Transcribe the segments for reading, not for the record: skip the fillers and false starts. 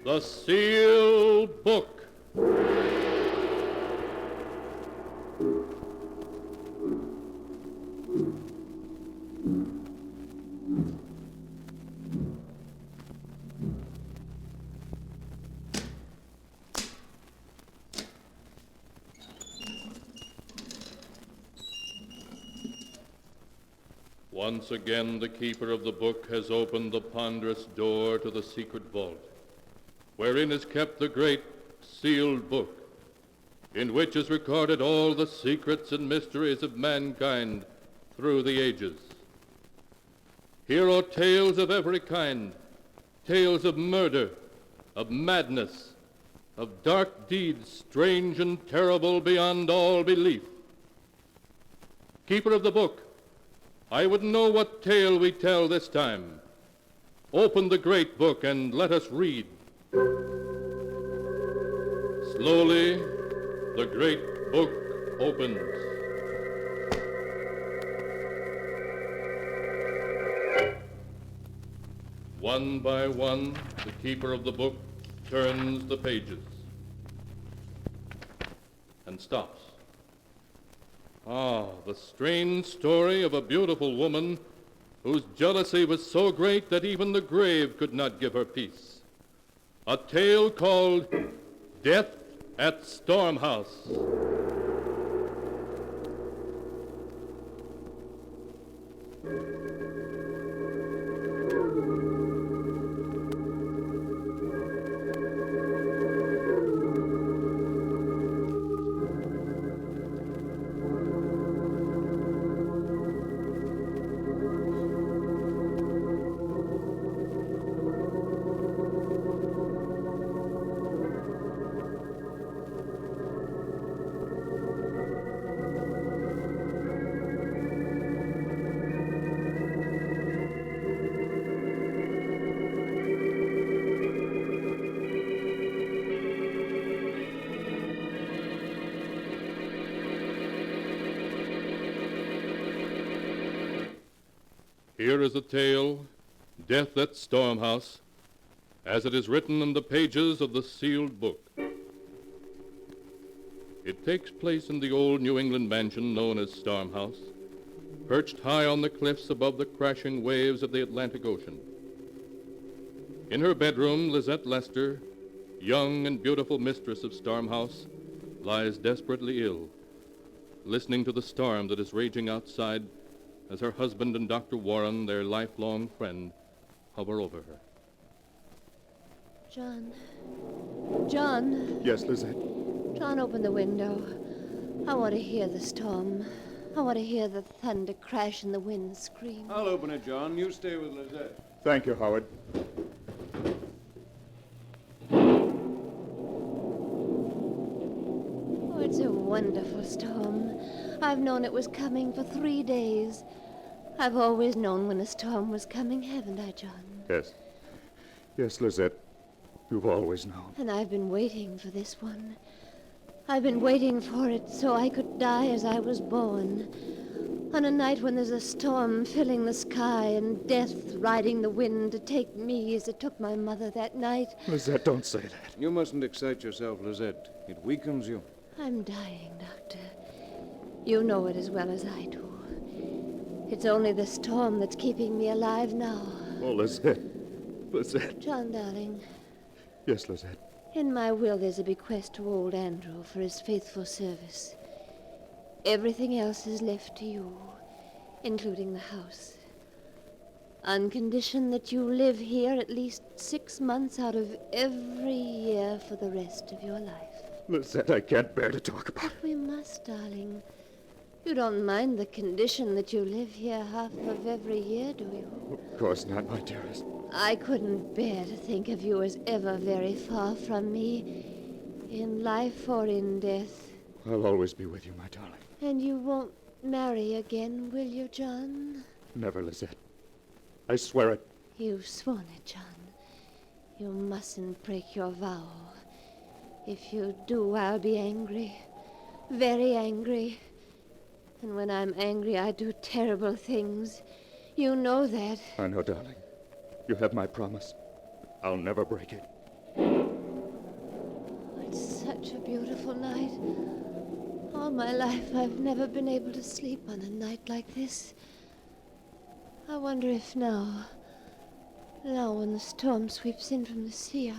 The Sealed Book. Once again, the keeper of the book has opened the ponderous door to the secret vault, wherein is kept the great sealed book, in which is recorded all the secrets and mysteries of mankind through the ages. Here are tales of every kind, tales of murder, of madness, of dark deeds strange and terrible beyond all belief. Keeper of the book, I would know what tale we tell this time. Open the great book and let us read. Slowly, the great book opens. One by one, the keeper of the book turns the pages and stops. Ah, the strange story of a beautiful woman whose jealousy was so great that even the grave could not give her peace. A tale called Death at Stormhouse. Here is the tale, Death at Stormhouse, as it is written in the pages of the sealed book. It takes place in the old New England mansion known as Stormhouse, perched high on the cliffs above the crashing waves of the Atlantic Ocean. In her bedroom, Lizette Lester, young and beautiful mistress of Stormhouse, lies desperately ill, listening to the storm that is raging outside as her husband and Dr. Warren, their lifelong friend, hover over her. John. John. Yes, Lizette? John, open the window. I want to hear the storm. I want to hear the thunder crash and the wind scream. I'll open it, John. You stay with Lizette. Thank you, Howard. Oh, it's a wonderful storm. I've known it was coming for 3 days. I've always known when a storm was coming, haven't I, John? Yes. Yes, Lizette. You've always known. And I've been waiting for this one. I've been waiting for it so I could die as I was born. On a night when there's a storm filling the sky and death riding the wind to take me as it took my mother that night. Lizette, don't say that. You mustn't excite yourself, Lizette. It weakens you. I'm dying, Doctor. You know it as well as I do. It's only the storm that's keeping me alive now. Oh, Lizette. Lizette. John, darling. Yes, Lizette. In my will, there's a bequest to old Andrew for his faithful service. Everything else is left to you, including the house. On condition that you live here at least 6 months out of every year for the rest of your life. Lizette, I can't bear to talk about it. But we must, darling. You don't mind the condition that you live here half of every year, do you? Of course not, my dearest. I couldn't bear to think of you as ever very far from me, in life or in death. I'll always be with you, my darling. And you won't marry again, will you, John? Never, Lizette. I swear it. You've sworn it, John. You mustn't break your vow. If you do, I'll be angry. Very angry. And when I'm angry, I do terrible things. You know that. I know, darling. You have my promise. I'll never break it. beautiful night. All my life I've never been able to sleep on a night like this. I wonder if now when the storm sweeps in from the sea,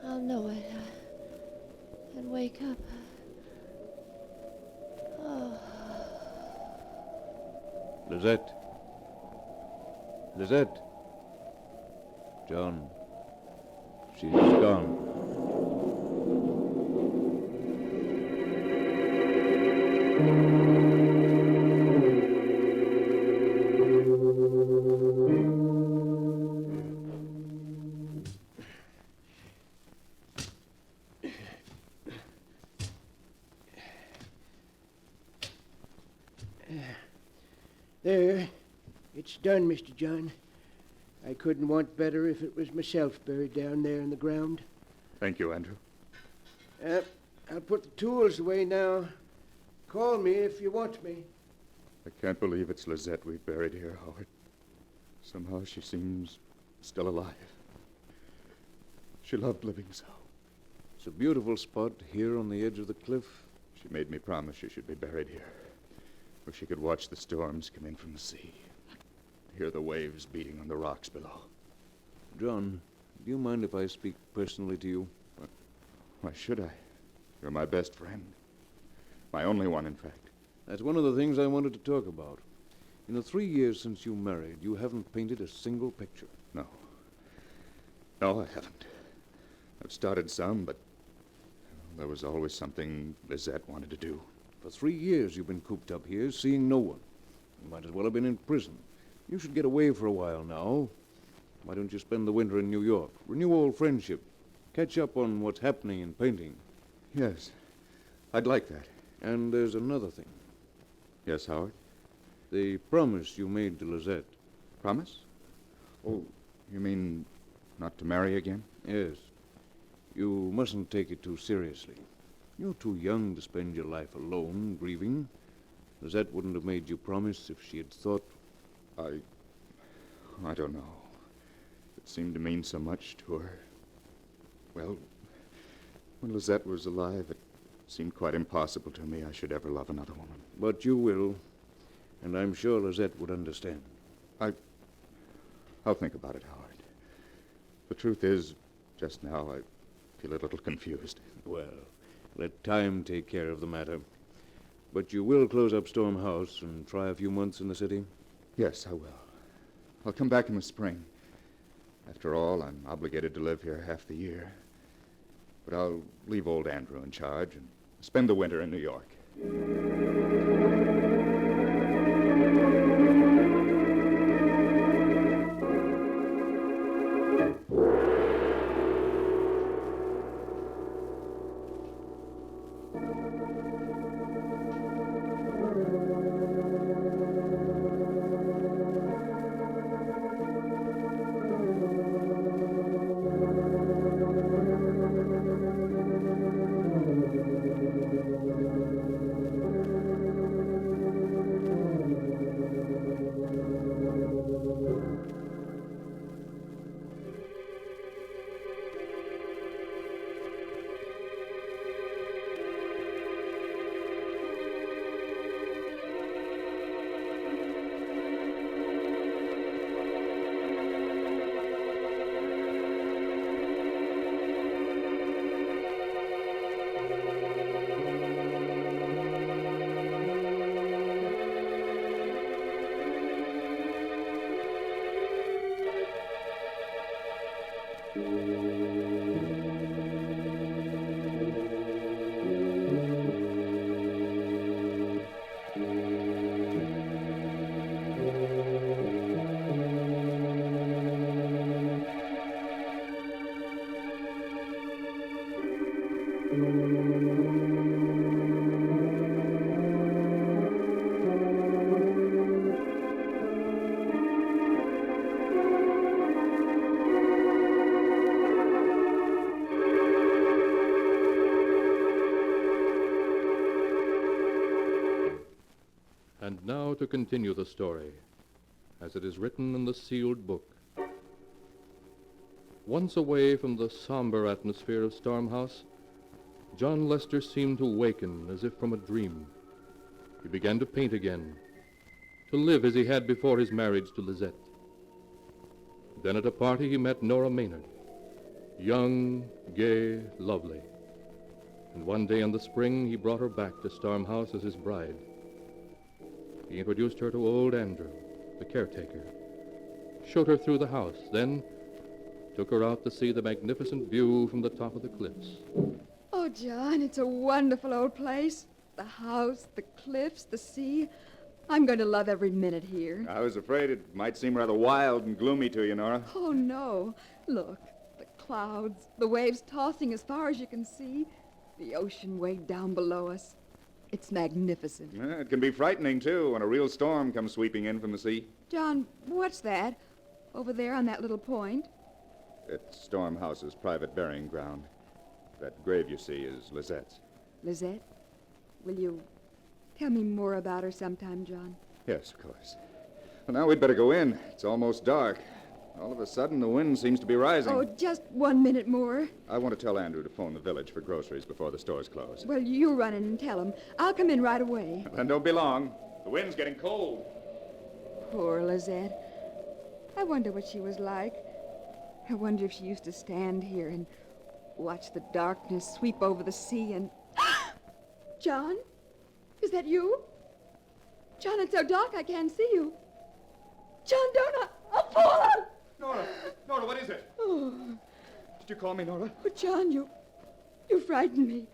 I'll know it and wake up. Oh. Lizette. Lizette. John. She's gone. There. It's done, Mr. John. I couldn't want better if it was myself buried down there in the ground. Thank you, Andrew. I'll put the tools away now. Call me if you want me. I can't believe it's Lizette we've buried here, Howard. Somehow she seems still alive. She loved living so. It's a beautiful spot here on the edge of the cliff. She made me promise she should be buried here, where she could watch the storms come in from the sea, hear the waves beating on the rocks below. John, do you mind if I speak personally to you? Why should I? You're my best friend. My only one, in fact. That's one of the things I wanted to talk about. In the 3 years since you married, you haven't painted a single picture. No. No, I haven't. I've started some, but there was always something Lizette wanted to do. For 3 years you've been cooped up here, seeing no one. You might as well have been in prison. You should get away for a while now. Why don't you spend the winter in New York? Renew old friendship. Catch up on what's happening in painting. Yes, I'd like that. And there's another thing. Yes, Howard? The promise you made to Lizette. Promise? Oh, you mean not to marry again? Yes. You mustn't take it too seriously. You're too young to spend your life alone, grieving. Lizette wouldn't have made you promise if she had thought... I don't know. It seemed to mean so much to her. Well, when Lizette was alive, it seemed quite impossible to me I should ever love another woman. But you will, and I'm sure Lizette would understand. I'll think about it, Howard. The truth is, just now I feel a little confused. Well, let time take care of the matter. But you will close up Storm House and try a few months in the city? Yes, I will. I'll come back in the spring. After all, I'm obligated to live here half the year. But I'll leave old Andrew in charge and spend the winter in New York. And now to continue the story, as it is written in the sealed book. Once away from the somber atmosphere of Storm House, John Lester seemed to waken as if from a dream. He began to paint again, to live as he had before his marriage to Lizette. Then at a party he met Nora Maynard, young, gay, lovely. And one day in the spring he brought her back to Storm House as his bride. He introduced her to old Andrew, the caretaker, showed her through the house, then took her out to see the magnificent view from the top of the cliffs. Oh, John, it's a wonderful old place. The house, the cliffs, the sea. I'm going to love every minute here. I was afraid it might seem rather wild and gloomy to you, Nora. Oh, no. Look, the clouds, the waves tossing as far as you can see, the ocean way down below us. It's magnificent. Yeah, it can be frightening, too, when a real storm comes sweeping in from the sea. John, what's that? Over there on that little point? It's Storm House's private burying ground. That grave you see is Lizette's. Lizette, will you tell me more about her sometime, John? Yes, of course. Well, now we'd better go in. It's almost dark. All of a sudden, the wind seems to be rising. Oh, just 1 minute more. I want to tell Andrew to phone the village for groceries before the stores close. Well, you run in and tell him. I'll come in right away. Then don't be long. The wind's getting cold. Poor Lizette. I wonder what she was like. I wonder if she used to stand here and watch the darkness sweep over the sea and... John? Is that you? John, it's so dark I can't see you. John, don't I'll fall! Nora, what is it? Oh, Did you call me, Nora? John, you frightened me.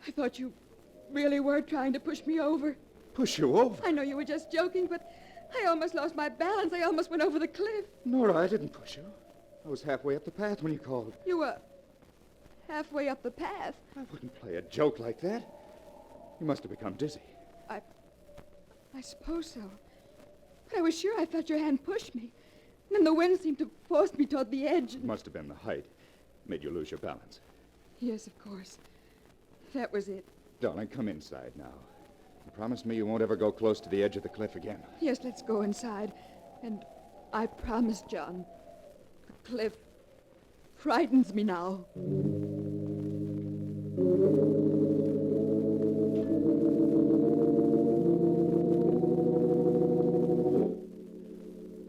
I thought you really were trying to push me over. Push you over? I know you were just joking, but I almost lost my balance. I almost went over the cliff. Nora, I didn't push you. I was halfway up the path when you called. You were halfway up the path. I wouldn't play a joke like that. You must have become dizzy. I suppose so. But I was sure I felt your hand push me. And then the wind seemed to force me toward the edge. It must have been the height. Made you lose your balance. Yes, of course. That was it. Darling, come inside now. And promise me you won't ever go close to the edge of the cliff again. Yes, let's go inside. And I promise, John, the cliff frightens me now.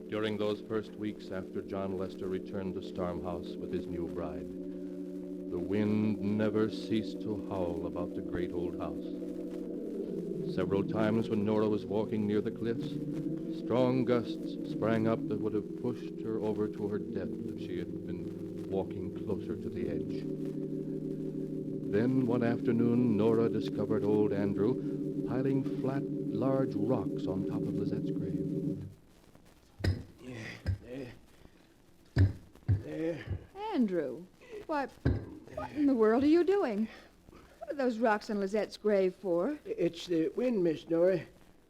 During those first weeks after John Lester returned to Storm House with his new bride, the wind never ceased to howl about the great old house. Several times when Nora was walking near the cliffs, strong gusts sprang up that would have pushed her over to her death if she had been walking closer to the edge. Then one afternoon, Nora discovered old Andrew piling flat, large rocks on top of Lizette's grave. There. Andrew, what in the world are you doing? What are those rocks on Lizette's grave for? It's the wind, Miss Nora.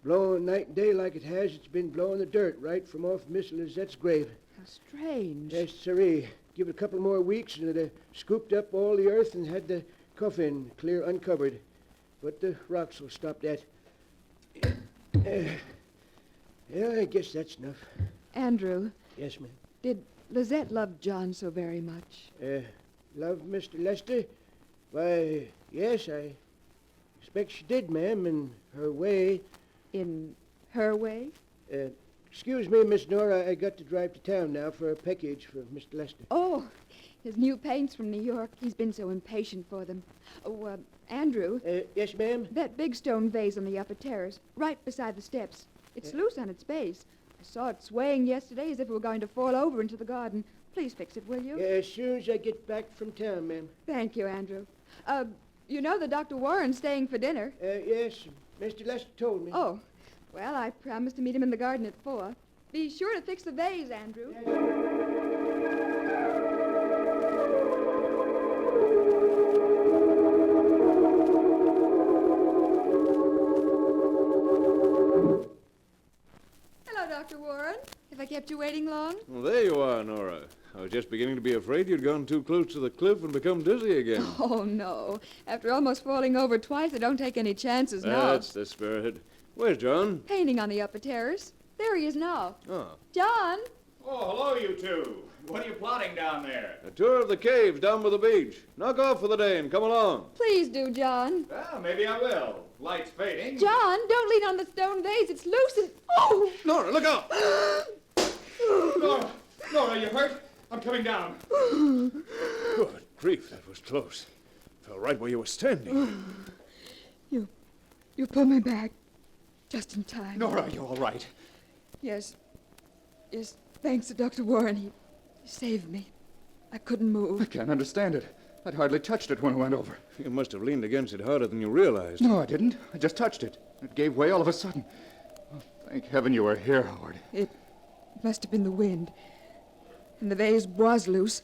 Blowing night and day like it has. It's been blowing the dirt right from off Miss Lizette's grave. How strange. Yes, sirree. Give it a couple more weeks and it'd have scooped up all the earth and had the coffin clear uncovered. But the rocks will stop that. Yeah, I guess that's enough. Andrew, Yes, ma'am. did Lizette love John so very much? Love Mr. Lester? Why, yes, I expect she did, ma'am, in her way. In her way? Excuse me, Miss Nora, I got to drive to town now for a package for Mr. Lester. Oh, his new paints from New York. He's been so impatient for them. Oh, Andrew, Yes, ma'am? that big stone vase on the upper terrace, right beside the steps. It's loose on its base. I saw it swaying yesterday as if it were going to fall over into the garden. Please fix it, will you? As soon as I get back from town, ma'am. Thank you, Andrew. You know that Dr. Warren's staying for dinner. Yes, Mr. Lester told me. Oh, well, I promised to meet him in the garden at 4. Be sure to fix the vase, Andrew. Hello, Dr. Warren. Have I kept you waiting long? Well, there you are, Nora. I was just beginning to be afraid you'd gone too close to the cliff and become dizzy again. Oh, no. After almost falling over twice, I don't take any chances now. That's the spirit. Where's John? Painting on the upper terrace. There he is now. Oh. John! Oh, hello, you two. What are you plotting down there? A tour of the caves down by the beach. Knock off for the day and come along. Please do, John. Well, maybe I will. Light's fading. John, don't lean on the stone vase. It's loose and... Oh! Nora, look out! Nora, you hurt? I'm coming down. Good grief, that was close. Fell right where you were standing. You pulled me back. Just in time. Nora, are you all right? Yes. Yes, thanks to Dr. Warren. He saved me. I couldn't I move. can't understand it. I'd hardly touched it when I went over. You must have leaned against it harder than you realized. No, I didn't. I just touched it. It gave way all of a sudden. Oh, thank heaven you were here, Howard. It must have been the wind. And the vase was loose.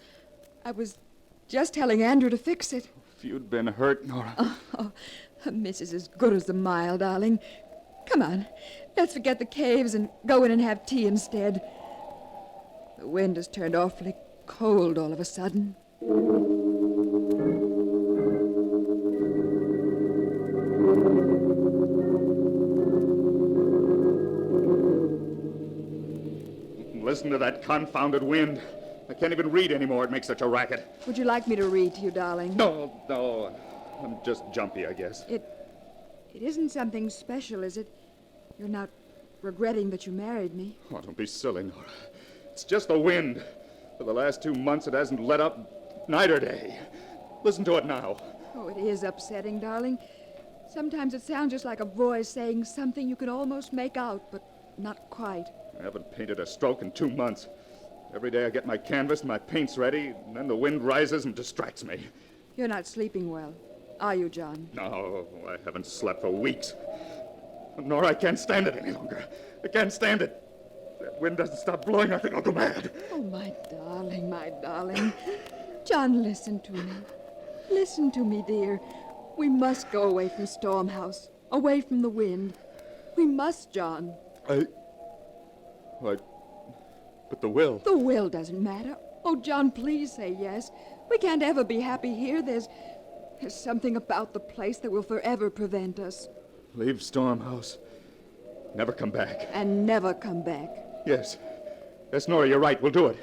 I was just telling Andrew to fix it. If you'd been hurt, Nora. Oh, a miss is as good as the mile, darling. Come on, let's forget the caves and go in and have tea instead. The wind has turned awfully cold all of a sudden. Listen to that confounded wind. I can't even read anymore. It makes such a racket. Would you like me to read to you, darling? No. I'm just jumpy, I guess. It isn't something special, is it? You're not regretting that you married me? Oh, don't be silly, Nora. It's just the wind. For the last 2 months, it hasn't let up night or day. Listen to it now. Oh, it is upsetting, darling. Sometimes it sounds just like a voice saying something you can almost make out, but not quite. I haven't painted a stroke in 2 months. Every day I get my canvas and my paints ready, and then the wind rises and distracts me. You're not sleeping well, are you, John? No, I haven't slept for weeks. Nora, I can't stand it any longer. I can't stand it. That wind doesn't stop blowing, I think I'll go mad. Oh, my darling, my darling. John, listen to me. Listen to me, dear. We must go away from Storm House, away from the wind. We must, John. But the will. The will doesn't matter. Oh, John, please say yes. We can't ever be happy here. There's something about the place that will forever prevent us. Leave Storm House. Never come back. And never come back. Yes. Yes, Nora, you're right. We'll do it.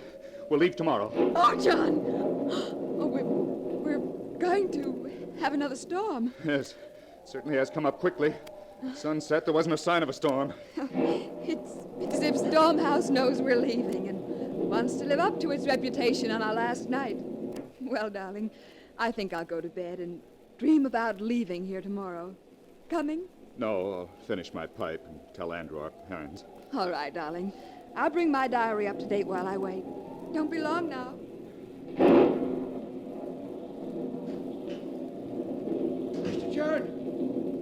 We'll leave tomorrow. Oh, John! Oh, we're going to have another storm. Yes. It certainly has come up quickly. Sunset, there wasn't a sign of a storm. It's as if Storm House knows we're leaving and wants to live up to its reputation on our last night. Well, darling, I think I'll go to bed and dream about leaving here tomorrow. Coming? No, I'll finish my pipe and tell Andrew our plans. All right, darling. I'll bring my diary up to date while I wait. Don't be long now. Mr. John!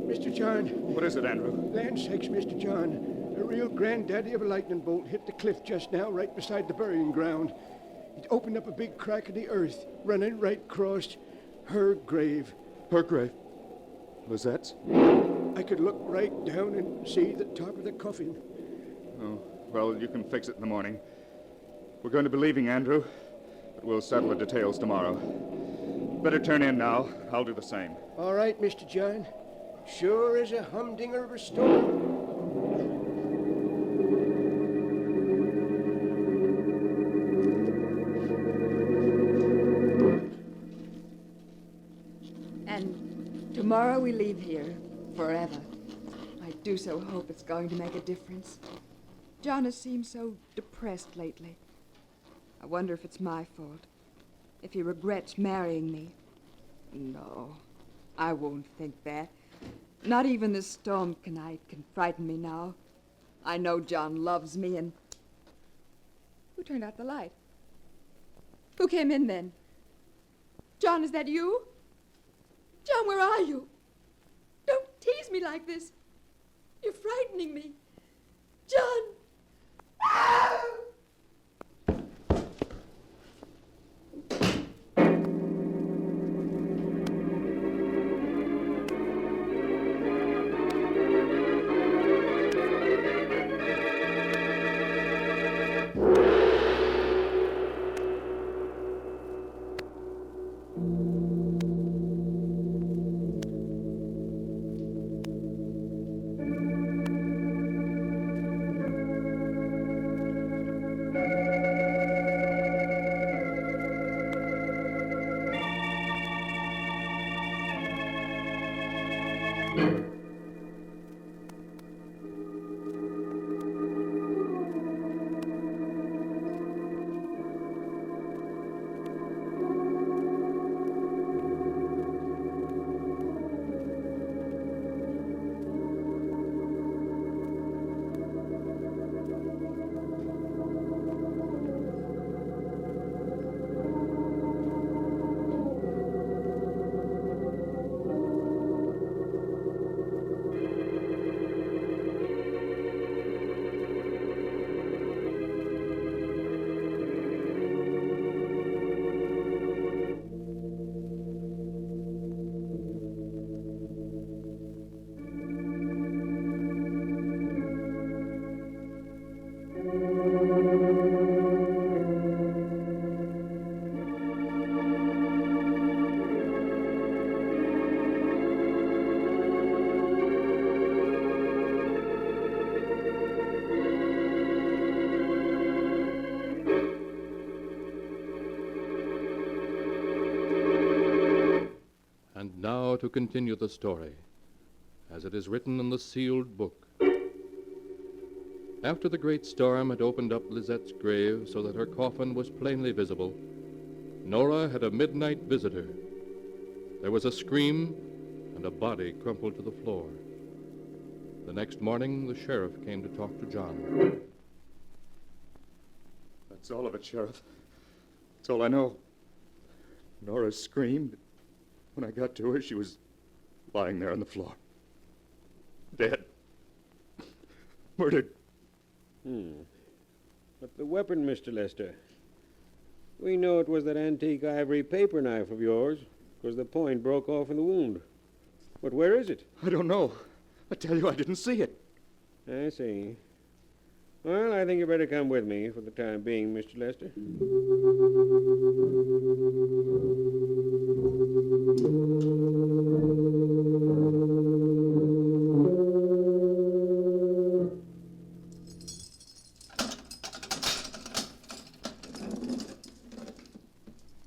Mr. John! What is it, Andrew? Land sakes, Mr. John. A real granddaddy of a lightning bolt hit the cliff just now, right beside the burying ground. It opened up a big crack in the earth, running right across her grave. Her grave. Lizette's? I could look right down and see the top of the coffin. Oh, well, you can fix it in the morning. We're going to be leaving, Andrew, but we'll settle the details tomorrow. Better turn in now. I'll do the same. All right, Mr. John. Sure as a humdinger of a storm. And tomorrow we leave here forever. I do so hope it's going to make a difference. John has seemed so depressed lately. I wonder if it's my fault. If he regrets marrying me. No, I won't think that. Not even this storm night can frighten me now. I know John loves me and... Who turned out the light? Who came in then? John, is that you? John, where are you? Don't tease me like this. You're frightening me. John! Ah! to continue the story, as it is written in the sealed book. After the great storm had opened up Lizette's grave so that her coffin was plainly visible, Nora had a midnight visitor. There was a scream, and a body crumpled to the floor. The next morning, the sheriff came to talk to John. That's all of it, Sheriff. That's all I know. Nora screamed. When I got to her, she was lying there on the floor. Dead. Murdered. But the weapon, Mr. Lester. We know it was that antique ivory paper knife of yours, because the point broke off in the wound. But where is it? I don't know. I tell you, I didn't see it. I see. Well, I think you better come with me for the time being, Mr. Lester.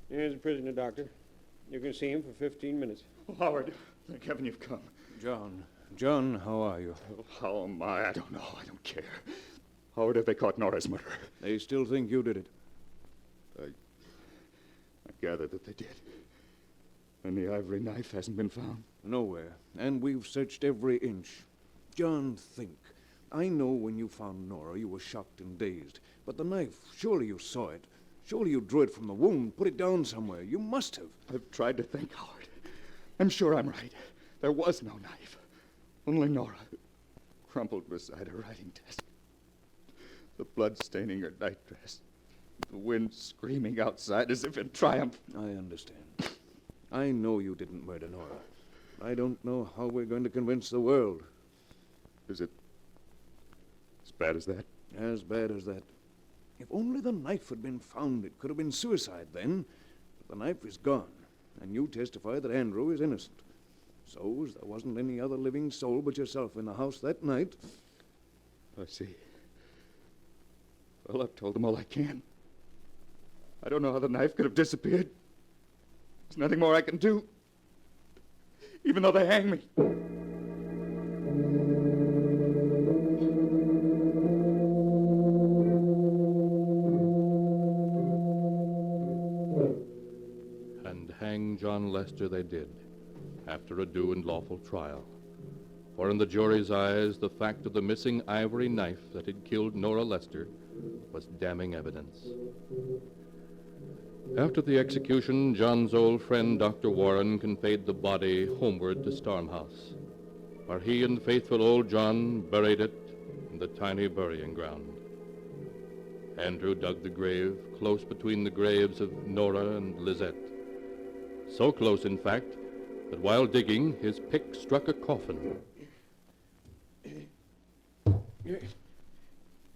Here's the prisoner, Doctor. You can see him for 15 minutes. Oh, Howard, thank heaven you've come. John, how are you? Oh, how am I? I don't know. I don't care. Howard, have they caught Nora's murderer? They still think you did it. I gather that they did. And the ivory knife hasn't been found? Nowhere. And we've searched every inch. John, think. I know when you found Nora, you were shocked and dazed. But the knife, surely you saw it. Surely you drew it from the wound, put it down somewhere. You must have. I've tried to think, Howard. I'm sure I'm right. There was no knife. Only Nora, crumpled beside her writing desk. The blood staining her nightdress. The wind screaming outside as if in triumph. I understand. I know you didn't murder Nora. I don't know how we're going to convince the world. Is it as bad as that? As bad as that. If only the knife had been found, it could have been suicide then. But the knife is gone, and you testify that Andrew is innocent. So, as there wasn't any other living soul but yourself in the house that night... I see. Well, I've told them all I can. I don't know how the knife could have disappeared. There's nothing more I can do. Even though they hang me. And hang John Lester they did, after a due and lawful trial. For in the jury's eyes, the fact of the missing ivory knife that had killed Nora Lester was damning evidence. After the execution, John's old friend, Dr. Warren, conveyed the body homeward to Stormhouse, where he and faithful old John buried it in the tiny burying ground. Andrew dug the grave close between the graves of Nora and Lizette. So close, in fact, that while digging, his pick struck a coffin.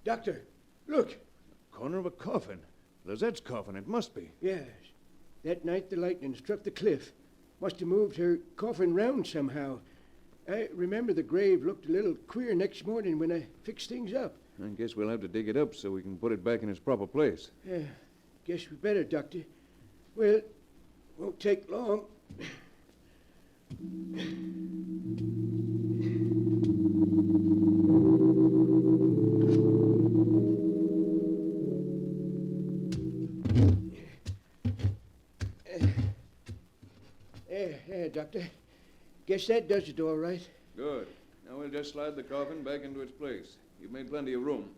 Doctor, look. Corner of a coffin. Lizette's coffin, it must be. Yes. That night the lightning struck the cliff. Must have moved her coffin round somehow. I remember the grave looked a little queer next morning when I fixed things up. I guess we'll have to dig it up so we can put it back in its proper place. Yeah, guess we better, Doctor. Well, won't take long. There, Doctor. Guess that does it all right. Good. Now we'll just slide the coffin back into its place. You've made plenty of room.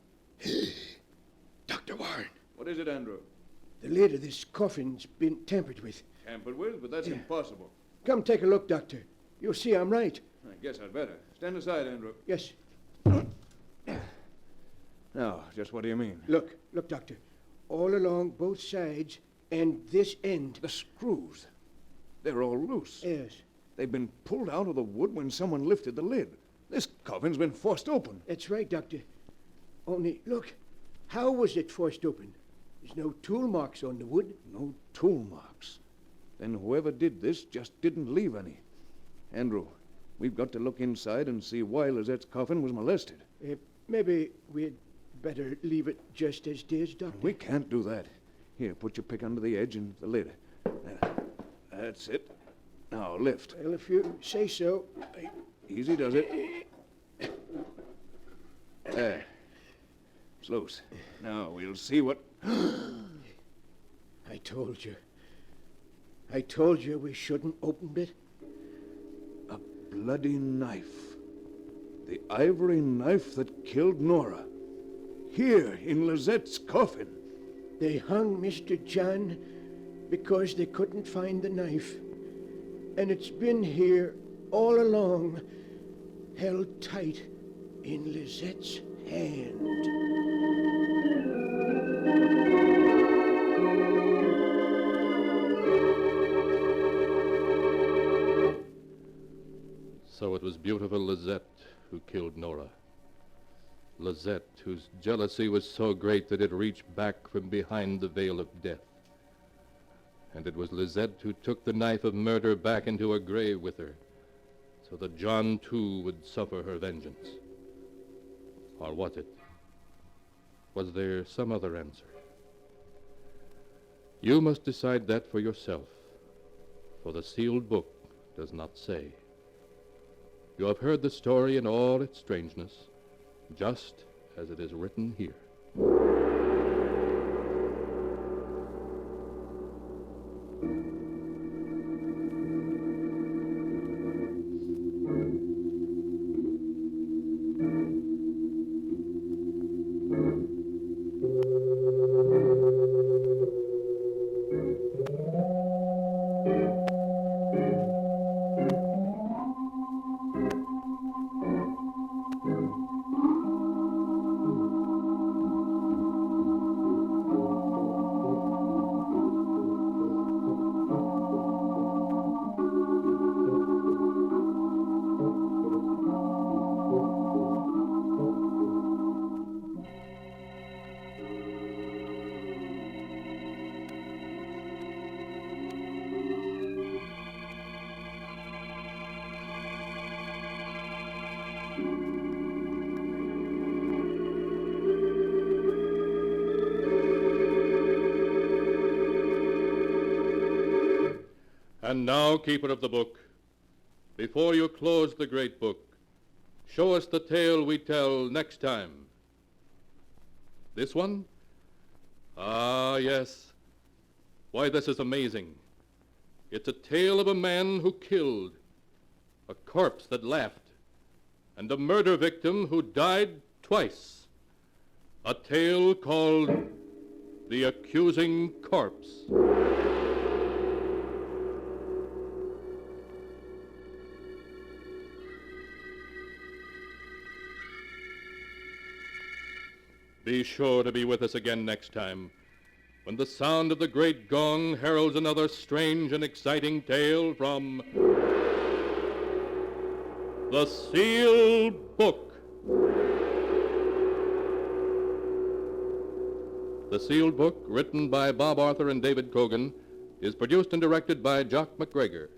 Dr. Warren, What is it, Andrew? the lid of this coffin's been tampered with. Tampered with? But that's impossible. Come take a look, Doctor. You'll see I'm right. I guess I'd better. Stand aside, Andrew. Yes. Now, just what do you mean? Look, Doctor. All along both sides and this end. The screws. They're all loose. Yes, They've been pulled out of the wood when someone lifted the lid. This coffin's been forced open. that's right, Doctor. Only, look, how was it forced open? There's no tool marks on the wood. No tool marks. Then whoever did this just didn't leave any. Andrew, we've got to look inside and see why Lizette's coffin was molested. Maybe we'd better leave it just as it is, Doctor. We can't do that. Here, put your pick under the edge and the lid. There. That's it. Now, lift. Well, if you say so. Easy does it. There. It's loose. Now, we'll see what... I told you. I told you we shouldn't opened it. A bloody knife. The ivory knife that killed Nora. Here, in Lizette's coffin. They hung Mr. John because they couldn't find the knife. And it's been here all along, held tight in Lizette's hand. So it was beautiful Lizette who killed Nora. Lizette, whose jealousy was so great that it reached back from behind the veil of death. And it was Lizette who took the knife of murder back into her grave with her, so that John, too, would suffer her vengeance. Or was it? Was there some other answer? You must decide that for yourself, for the sealed book does not say. You have heard the story in all its strangeness, just as it is written here. And now, keeper of the book, before you close the great book, show us the tale we tell next time. This one? Ah, yes. Why, this is amazing. It's a tale of a man who killed, a corpse that laughed, and a murder victim who died twice. A tale called The Accusing Corpse. Be sure to be with us again next time, when the sound of the great gong heralds another strange and exciting tale from The Sealed Book. The Sealed Book, written by Bob Arthur and David Cogan, is produced and directed by Jock MacGregor.